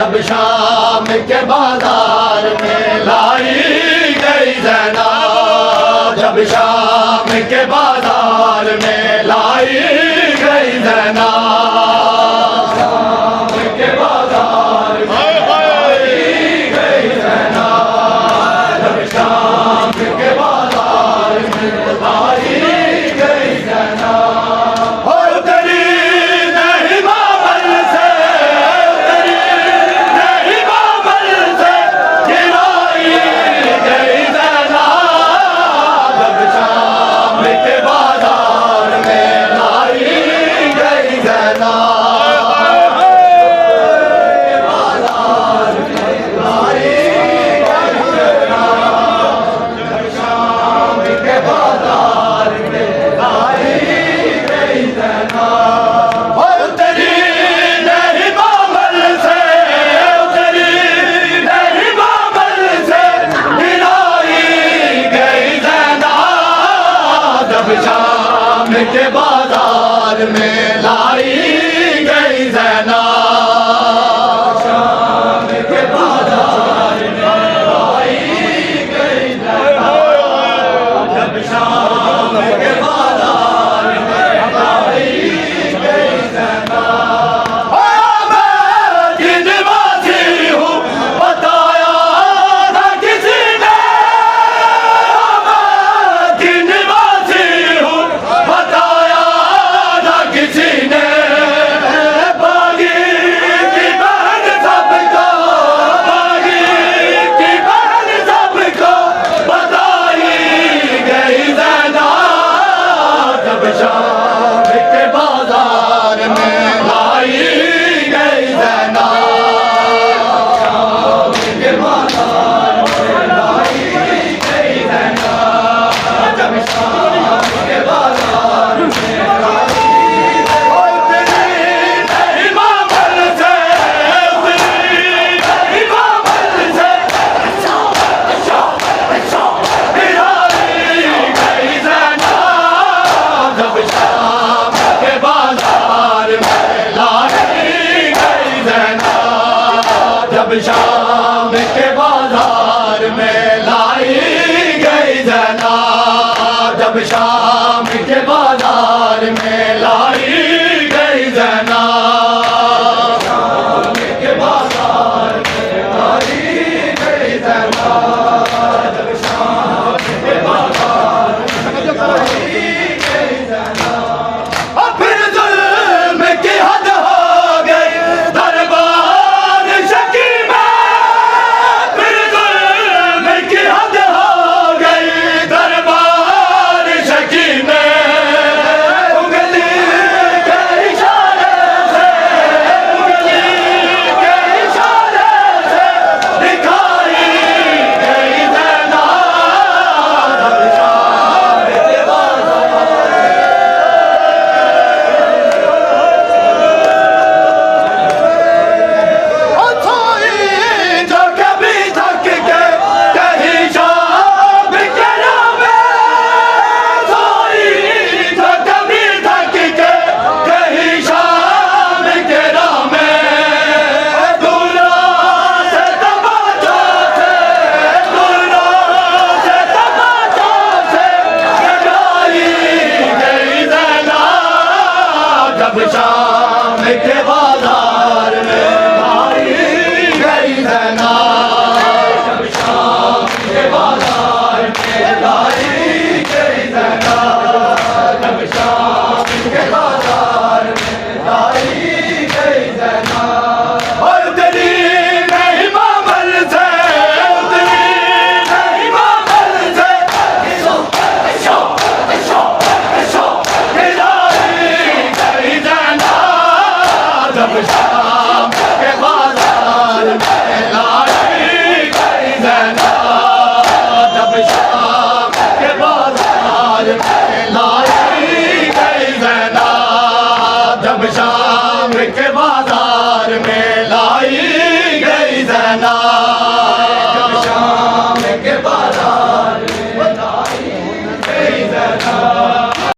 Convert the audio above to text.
जब शाम के बाजार में लाई गई ज़ैनब, जब शाम के बाजार में लाई गई ज़ैनब, शाम के बाजार में लाई गई ज़ैनब, जब शाम के बाजार में लाई गई ज़ैनब। शाम के बाजार में लाई गई ज़ैनब, शाम के बाजार में लाई गई ज़ैनब, जब शाम के बाजार में लाई गई ज़ैनब। मैं जिनवासी हूँ बताया था किसी ने, जब शाम के बाजार में लाई गई ज़ैनब, जब शाम के बाजार में लाई गई ज़ैनब, शाम के बाजार में लाई गई ज़ैनब, जब शाम के बाजार में लाई गई ज़ैनब। और फिर जुल्म की हद हो गई दरबार जब शाम के बाजार में लाई गई ज़ैनब, जब शाम के बाजार में लाई गई ज़ैनब, जब शाम के बाजार में लाई गई ज़ैनब। और तेरी नहीं मामल से, तेरी नहीं मामल से जब